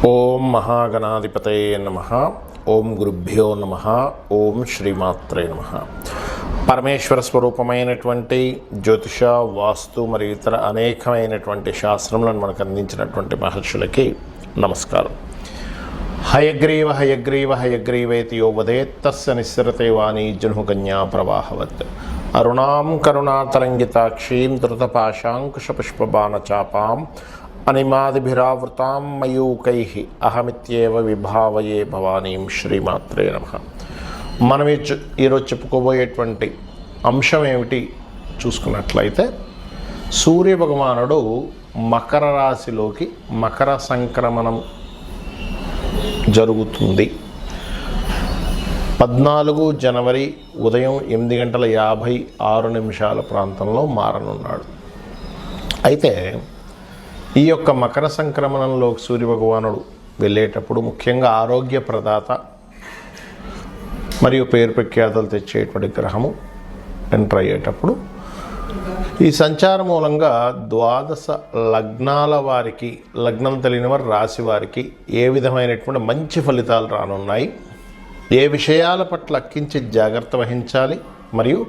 ఓం మహాగణాధిపతయే నమః. ఓం గురుభ్యో నమః. ఓం శ్రీమాత్రే నమః. పరమేశ్వర స్వరూపమైనటువంటి జ్యోతిష, వాస్తు మరియు ఇతర అనేకమైనటువంటి శాస్త్రములను మనకు అందించినటువంటి మహర్షులకి నమస్కారం. హయగ్రీవ హయగ్రీవ హయగ్రీవేతి యో వదేత్ తస్య నిస్సరతే వాణీ జనుకన్యా ప్రవాహవత్. అరుణాం కరుణాతరంగితాక్షీం ధృతపాశాంకుశపుష్పబాణచాపాం అనిమాదిభిరావృతాం మయూకైః అహమిత్యేవ విభావయే భవానీం. శ్రీమాత్రే నమః. మనం ఈరోజు చెప్పుకోబోయేటువంటి అంశం ఏమిటి చూసుకున్నట్లయితే, సూర్య భగవానుడు మకర రాశిలోకి మకర సంక్రమణం జరుగుతుంది. 14 జనవరి ఉదయం 8:56 ప్రాంతంలో మారనున్నాడు. అయితే ఈ యొక్క మకర సంక్రమణంలో సూర్యభగవానుడు వెళ్ళేటప్పుడు ముఖ్యంగా ఆరోగ్య ప్రదాత మరియు పేరు ప్రఖ్యాతలు తెచ్చేటువంటి గ్రహము ఎంటర్ అయ్యేటప్పుడు ఈ సంచారం మూలంగా 12 లగ్నాల వారికి, లగ్నం తెలియని వారి రాశి వారికి ఏ విధమైనటువంటి మంచి ఫలితాలు రానున్నాయి, ఏ విషయాల పట్ల అక్కించి జాగ్రత్త వహించాలి, మరియు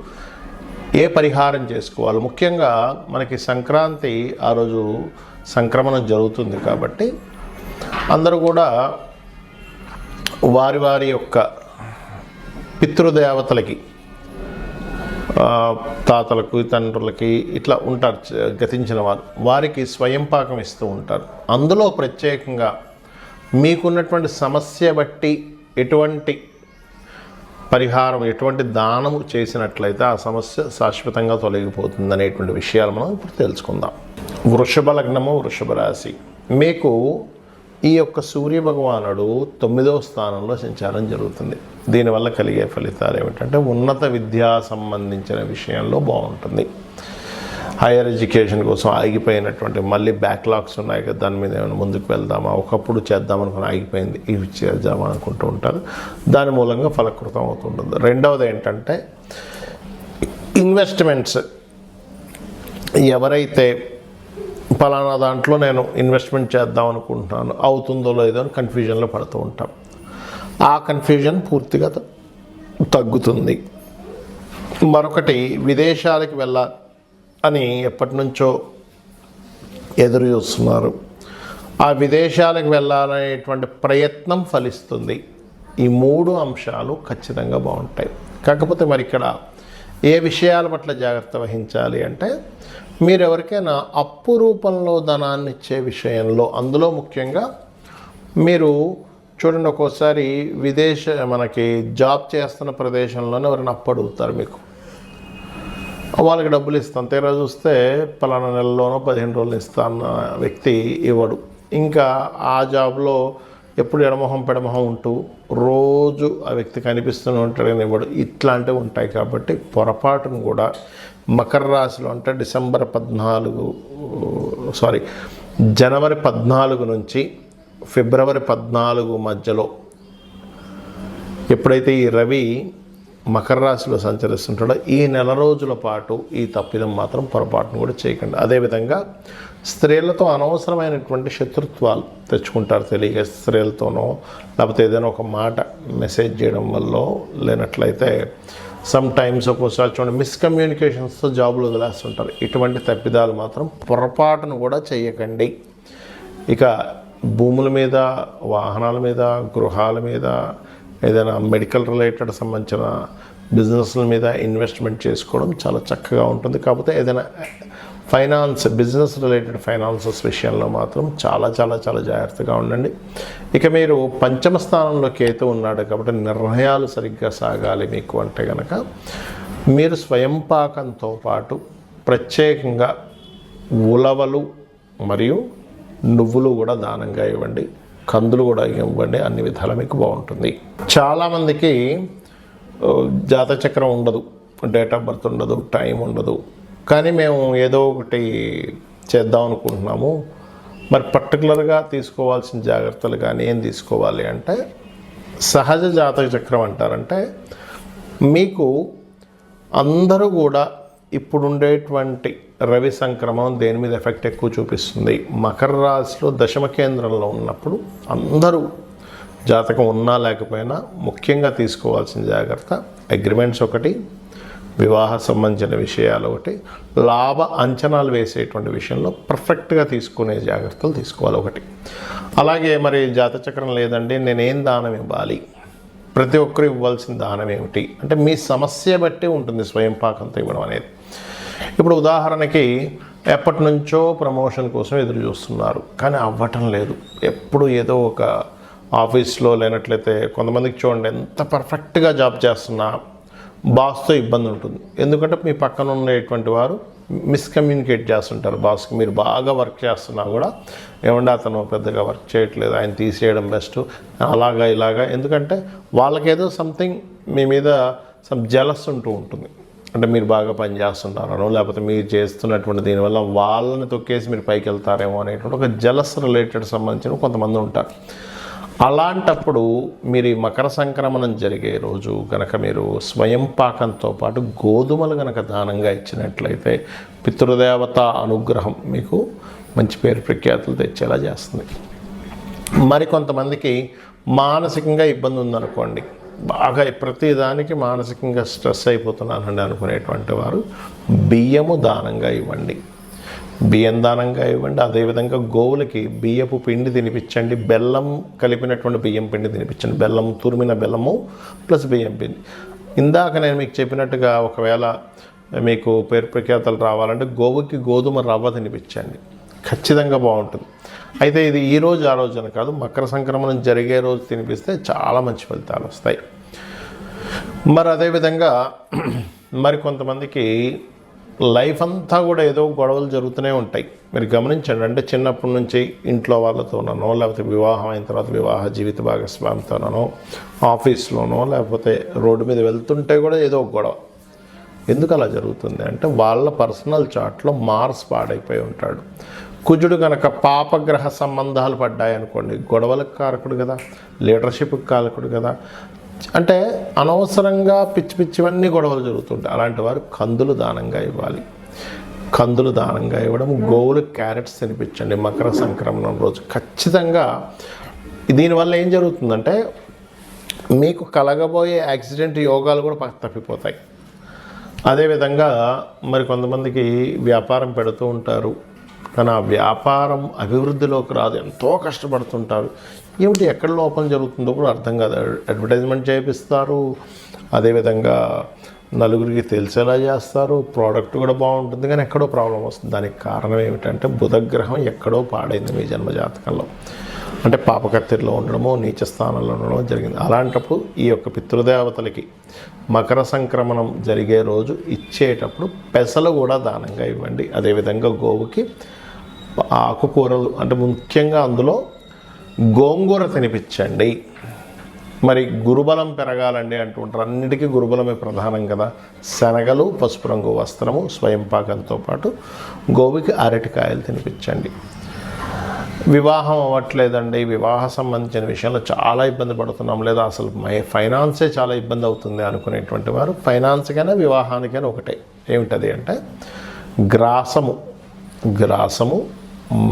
ఏ పరిహారం చేసుకోవాలి. ముఖ్యంగా మనకి సంక్రాంతి ఆ రోజు సంక్రమణం జరుగుతుంది కాబట్టి అందరూ కూడా వారి వారి యొక్క పితృదేవతలకి, తాతలకు, తండ్రులకి ఇట్లా ఉంటారు గతించిన వారు, వారికి స్వయం పాకం ఇస్తూ ఉంటారు. అందులో ప్రత్యేకంగా మీకున్నటువంటి సమస్య బట్టి ఎటువంటి పరిహారం, ఎటువంటి దానము చేసినట్లయితే ఆ సమస్య శాశ్వతంగా తొలగిపోతుంది అనేటువంటి విషయాలు మనం ఇప్పుడు తెలుసుకుందాం. వృషభ లగ్నము, వృషభ రాశి. మీకు ఈ యొక్క సూర్య భగవానుడు 9వ స్థానంలో సంచారం జరుగుతుంది. దీనివల్ల కలిగే ఫలితాలు ఏమిటంటే, ఉన్నత విద్యా సంబంధించిన విషయంలో బాగుంటుంది. హైయర్ ఎడ్యుకేషన్ కోసం ఆగిపోయినటువంటి, మళ్ళీ బ్యాక్లాగ్స్ ఉన్నాయి కదా, దాని మీద ఏమైనా ముందుకు వెళ్దామా, ఒకప్పుడు చేద్దామనుకుని ఆగిపోయింది, ఇవి చేద్దామా అనుకుంటూ ఉంటారు. దాని మూలంగా ఫలకృతం అవుతుంటుంది. రెండవది ఏంటంటే, ఇన్వెస్ట్మెంట్స్. ఎవరైతే పలానా దాంట్లో నేను ఇన్వెస్ట్మెంట్ చేద్దాం అనుకుంటున్నాను, అవుతుందో లేదో అని కన్ఫ్యూజన్లో పడుతూ ఉంటాం. ఆ కన్ఫ్యూజన్ పూర్తిగా తగ్గుతుంది. మరొకటి, విదేశాలకు వెళ్ళాలి అని ఎప్పటి నుంచో ఎదురు చూస్తున్నారు, ఆ విదేశాలకు వెళ్ళాలనేటువంటి ప్రయత్నం ఫలిస్తుంది. ఈ 3 అంశాలు ఖచ్చితంగా బాగుంటాయి. కాకపోతే మరి ఇక్కడ ఏ విషయాల పట్ల జాగ్రత్త వహించాలి అంటే, మీరు ఎవరికైనా అప్పు రూపంలో ధనాన్ని ఇచ్చే విషయంలో, అందులో ముఖ్యంగా మీరు చూడండి, ఒక్కోసారి మనకి జాబ్ చేస్తున్న ప్రదేశంలోనే ఎవరైనా అప్పు అడుగుతారు మీకు, వాళ్ళకి డబ్బులు ఇస్తాం, తీరా చూస్తే పలానా నెలలోనో 15 రోజులు ఇస్తాన్న వ్యక్తి ఇవ్వడు. ఇంకా ఆ జాబ్లో ఎప్పుడు ఎడమొహం పెడమొహం ఉంటూ రోజు ఆ వ్యక్తి కనిపిస్తూనే ఉంటాడు కానీ ఇవ్వడు. ఇట్లాంటివి ఉంటాయి. కాబట్టి పొరపాటును కూడా మకర రాశిలో అంటే జనవరి 14 నుంచి ఫిబ్రవరి 14 మధ్యలో ఎప్పుడైతే ఈ రవి మకర రాశిలో సంచరిస్తుంటాడో ఈ నెల రోజుల పాటు ఈ తప్పిదం మాత్రం పొరపాటును కూడా చేయకండి. అదేవిధంగా స్త్రీలతో అనవసరమైనటువంటి శత్రుత్వాలు తెచ్చుకుంటారు తెలియక, స్త్రీలతోనో లేకపోతే ఏదైనా ఒక మాట మెసేజ్ చేయడం వల్ల, లేనట్లయితే సమ్ టైమ్స్ ఒక్కోసారి చూడండి మిస్కమ్యూనికేషన్స్తో జాబులు వదిలేస్తుంటారు. ఇటువంటి తప్పిదాలు మాత్రం పొరపాటును కూడా చేయకండి. ఇక భూముల మీద, వాహనాల మీద, గృహాల మీద, ఏదైనా మెడికల్ రిలేటెడ్ సంబంధించిన బిజినెస్ల మీద ఇన్వెస్ట్మెంట్ చేసుకోవడం చాలా చక్కగా ఉంటుంది. కాకపోతే ఏదైనా బిజినెస్ రిలేటెడ్ ఫైనాన్సెస్ విషయంలో మాత్రం చాలా చాలా చాలా జాగ్రత్తగా ఉండండి. ఇక మీరు 5వ స్థానంలో కేతు ఉన్నాడు కాబట్టి నిర్ణయాలు సరిగ్గా సాగాలి మీకు అంటే కనుక, మీరు స్వయం పాకంతో పాటు ప్రత్యేకంగా ఉలవలు మరియు నువ్వులు కూడా దానంగా ఇవ్వండి, కందులు కూడా ఇవ్వండి. అన్ని విధాలా మీకు బాగుంటుంది. చాలామందికి జాతచక్రం ఉండదు, డేట్ ఆఫ్ బర్త్ ఉండదు, టైం ఉండదు, కానీ మేము ఏదో ఒకటి చేద్దాం అనుకుంటున్నాము. మరి పర్టికులర్గా తీసుకోవాల్సిన జాగ్రత్తలు కానీ ఏం తీసుకోవాలి అంటే, సహజ జాతక చక్రం అంటారంటే, మీకు అందరూ కూడా ఇప్పుడుండేటువంటి రవి సంక్రమణం దేని మీద ఎఫెక్ట్ ఎక్కువ చూపిస్తుంది? మకర రాశిలో దశమ కేంద్రంలో ఉన్నప్పుడు అందరూ జాతకం ఉన్నా లేకపోయినా ముఖ్యంగా తీసుకోవాల్సిన జాగ్రత్త అగ్రిమెంట్స్ ఒకటి, వివాహ సంబంధించిన విషయాలు ఒకటి, లాభ అంచనాలు వేసేటువంటి విషయంలో పర్ఫెక్ట్గా తీసుకునే జాగ్రత్తలు తీసుకోవాలి ఒకటి. అలాగే మరి జాతచక్రం లేదండి, నేనేం దానం ఇవ్వాలి, ప్రతి ఒక్కరు ఇవ్వాల్సిన దానం ఏమిటి అంటే మీ సమస్య బట్టి ఉంటుంది స్వయం పాకంతో ఇవ్వడం అనేది. ఇప్పుడు ఉదాహరణకి ఎప్పటి నుంచో ప్రమోషన్ కోసం ఎదురు చూస్తున్నారు కానీ అవ్వటం లేదు, ఎప్పుడు ఏదో ఒక ఆఫీస్లో లేనట్లయితే కొంతమందికి చూడండి ఎంత పర్ఫెక్ట్గా జాబ్ చేస్తున్నా బాస్తో ఇబ్బంది ఉంటుంది. ఎందుకంటే మీ పక్కన ఉండేటువంటి వారు మిస్కమ్యూనికేట్ చేస్తుంటారు బాస్కి. మీరు బాగా వర్క్ చేస్తున్నా కూడా ఏమంటే అతను పెద్దగా వర్క్ చేయట్లేదు, ఆయన తీసేయడం బెస్ట్, అలాగా ఇలాగా. ఎందుకంటే వాళ్ళకేదో సంథింగ్ మీ మీద సమ్ జెలస్ ఉంటూ ఉంటుంది. అంటే మీరు బాగా పని చేస్తున్నారనో లేకపోతే మీరు చేస్తున్నటువంటి దీనివల్ల వాళ్ళని తొక్కేసి మీరు పైకి వెళ్తారేమో అనేటువంటి ఒక జెలస్ రిలేటెడ్ సంబంధించిన కొంతమంది ఉంటారు. అలాంటప్పుడు మీరు ఈ మకర సంక్రమణం జరిగే రోజు కనుక మీరు స్వయం పాకంతో పాటు గోధుమలు కనుక దానంగా ఇచ్చినట్లయితే పితృదేవత అనుగ్రహం మీకు మంచి పేరు ప్రఖ్యాతులు తెచ్చేలా చేస్తుంది. మరికొంతమందికి మానసికంగా ఇబ్బంది ఉందనుకోండి, బాగా ప్రతిదానికి మానసికంగా స్ట్రెస్ అయిపోతున్నానండి అనుకునేటువంటి వారు బియ్యము దానంగా ఇవ్వండి, బియ్యం దానంగా ఇవ్వండి. అదేవిధంగా గోవులకి బియ్యపు పిండి తినిపించండి, బెల్లం కలిపినటువంటి బియ్యం పిండి తినిపించండి. బెల్లం, తురిమిన బెల్లము ప్లస్ బియ్యం పిండి. ఇందాక నేను మీకు చెప్పినట్టుగా ఒకవేళ మీకు పేరు ప్రఖ్యాతలు రావాలంటే గోవుకి గోధుమ రవ్వ తినిపించండి, ఖచ్చితంగా బాగుంటుంది. అయితే ఇది ఈ రోజు ఆ రోజు అని కాదు, మకర సంక్రమణం జరిగే రోజు తినిపిస్తే చాలా మంచి ఫలితాలు వస్తాయి. మరి అదేవిధంగా మరికొంతమందికి లైఫ్ అంతా కూడా ఏదో గొడవలు జరుగుతూనే ఉంటాయి. మీరు గమనించండి, అంటే చిన్నప్పటి నుంచి ఇంట్లో వాళ్ళతోనో లేకపోతే వివాహం అయిన తర్వాత వివాహ జీవిత భాగస్వామితోనో ఆఫీస్లోనో లేకపోతే రోడ్డు మీద వెళ్తుంటే కూడా ఏదో గొడవ. ఎందుకు అలా జరుగుతుంది అంటే వాళ్ళ పర్సనల్ చార్ట్లో మార్స్ పాడైపోయి ఉంటాడు. కుజుడు కనుక పాపగ్రహ సంబంధాలు పడ్డాయనుకోండి గొడవలకు కారకుడు కదా, లీడర్షిప్కి కారకుడు కదా. అంటే అనవసరంగా పిచ్చి పిచ్చివన్నీ గొడవలు జరుగుతుంటాయి. అలాంటి వారు కందులు దానంగా ఇవ్వాలి. కందులు దానంగా ఇవ్వడం, గోవులకు క్యారెట్స్ తినిపించండి మకర సంక్రమణం రోజు ఖచ్చితంగా. దీనివల్ల ఏం జరుగుతుందంటే మీకు కలగబోయే యాక్సిడెంట్ యోగాలు కూడా తప్పిపోతాయి. అదేవిధంగా మరి కొంతమందికి వ్యాపారం పెడుతూ ఉంటారు కానీ ఆ వ్యాపారం అభివృద్ధిలోకి రాదు, ఎంతో కష్టపడుతుంటారు. ఏమిటి ఎక్కడ లోపం జరుగుతుందో కూడా అర్థం కాదు. అడ్వర్టైజ్మెంట్ చేపిస్తారు, అదేవిధంగా నలుగురికి తెలిసేలా చేస్తారు, ప్రోడక్ట్ కూడా బాగుంటుంది కానీ ఎక్కడో ప్రాబ్లం వస్తుంది. దానికి కారణం ఏమిటంటే బుధగ్రహం ఎక్కడో పాడైంది మీ జన్మజాతకంలో, అంటే పాపకత్తిరిలో ఉండడమో నీచ స్థానంలో ఉండడమో జరిగింది. అలాంటప్పుడు ఈ యొక్క పితృదేవతలకి మకర సంక్రమణం జరిగే రోజు ఇచ్చేటప్పుడు పెసలు కూడా దానంగా ఇవ్వండి. అదేవిధంగా గోవుకి ఆకుకూరలు, అంటే ముఖ్యంగా అందులో గోంగూర తినిపించండి. మరి గురుబలం పెరగాలండి అంటుంటారు, అన్నిటికీ గురుబలమే ప్రధానం కదా. శనగలు, పసుపు రంగు వస్త్రము, స్వయం పాకంతో పాటు గోవుకి అరటికాయలు తినిపించండి. వివాహం అవ్వట్లేదండి, వివాహ సంబంధించిన విషయంలో చాలా ఇబ్బంది పడుతున్నాం, లేదా అసలు ఫైనాన్సే చాలా ఇబ్బంది అవుతుంది అనుకునేటువంటి వారు ఫైనాన్స్కైనా వివాహానికైనా ఒకటే. ఏమిటది అంటే గ్రాసము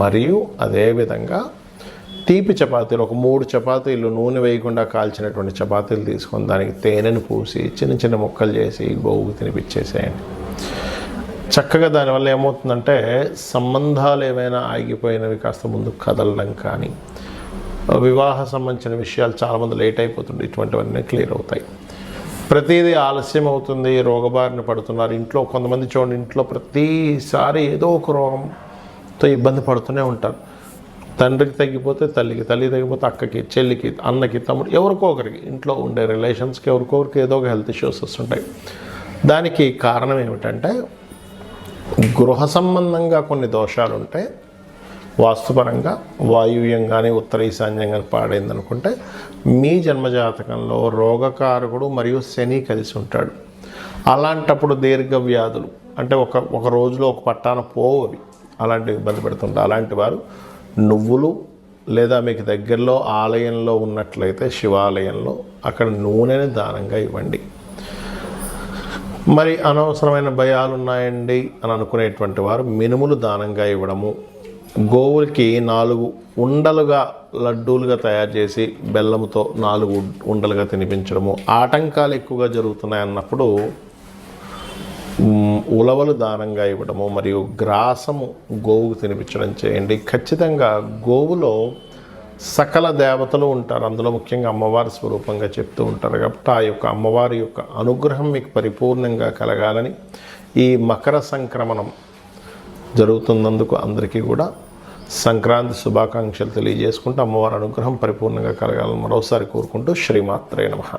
మరియు అదేవిధంగా తీపి చపాతీలు, ఒక 3 చపాతీలు నూనె వేయకుండా కాల్చినటువంటి చపాతీలు తీసుకొని దానికి తేనెను పూసి చిన్న చిన్న ముక్కలు చేసి గోవుకు తినిపించేసేయండి. చక్కగా దానివల్ల ఏమవుతుందంటే సంబంధాలు ఏమైనా ఆగిపోయినవి కాస్త ముందు కదలడం కానీ, వివాహ సంబంధించిన విషయాలు చాలామంది లేట్ అయిపోతుంది, ఇటువంటివన్నీ క్లియర్ అవుతాయి. ప్రతిదీ ఆలస్యం అవుతుంది, రోగబారిన పడుతున్నారు. ఇంట్లో కొంతమంది చూడండి, ఇంట్లో ప్రతిసారి ఏదో ఒక రోగంతో ఇబ్బంది పడుతూనే ఉంటారు. తండ్రికి తగ్గిపోతే తల్లికి, తల్లి తగ్గిపోతే అక్కకి, చెల్లికి, అన్నకి, తమ్ముడు, ఎవరికో ఒకరికి, ఇంట్లో ఉండే రిలేషన్స్కి ఎవరికొకరికి ఏదో ఒక హెల్త్ ఇష్యూస్ వస్తుంటాయి. దానికి కారణం ఏమిటంటే గృహ సంబంధంగా కొన్ని దోషాలు ఉంటాయి. వాస్తుపరంగా వాయువ్యం కానీ ఉత్తర ఈశాన్యం కానీ పాడైంది అనుకుంటే మీ జన్మజాతకంలో రోగకారకుడు మరియు శని కలిసి ఉంటాడు. అలాంటప్పుడు దీర్ఘ వ్యాధులు, అంటే ఒక రోజులో ఒక పట్టాన పోవు అవి, అలాంటివి ఇబ్బంది పెడుతుంటారు. అలాంటి వారు నువ్వులు లేదా మీకు దగ్గరలో ఆలయంలో ఉన్నట్లయితే శివాలయంలో అక్కడ నూనెని దానంగా ఇవ్వండి. మరి అనవసరమైన భయాలు ఉన్నాయండి అని అనుకునేటువంటి వారు మినుములు దానంగా ఇవ్వడము, గోవులకి 4 ఉండలుగా లడ్డూలుగా తయారు చేసి బెల్లంతో 4 ఉండలుగా తినిపించడము, ఆటంకాలు ఎక్కువగా జరుగుతున్నాయి అన్నప్పుడు ఉలవలు దానంగా ఇవ్వడము మరియు గ్రాసము గోవుకు తినిపించడం చేయండి. ఖచ్చితంగా గోవులో సకల దేవతలు ఉంటారు, అందులో ముఖ్యంగా అమ్మవారి స్వరూపంగా చెప్తూ ఉంటారు. కాబట్టి ఆ యొక్క అమ్మవారి యొక్క అనుగ్రహం మీకు పరిపూర్ణంగా కలగాలని ఈ మకర సంక్రమణం జరుగుతున్నందుకు అందరికీ కూడా సంక్రాంతి శుభాకాంక్షలు తెలియజేసుకుంటూ అమ్మవారి అనుగ్రహం పరిపూర్ణంగా కలగాలని మరోసారి కోరుకుంటూ శ్రీమాత్రే నమః.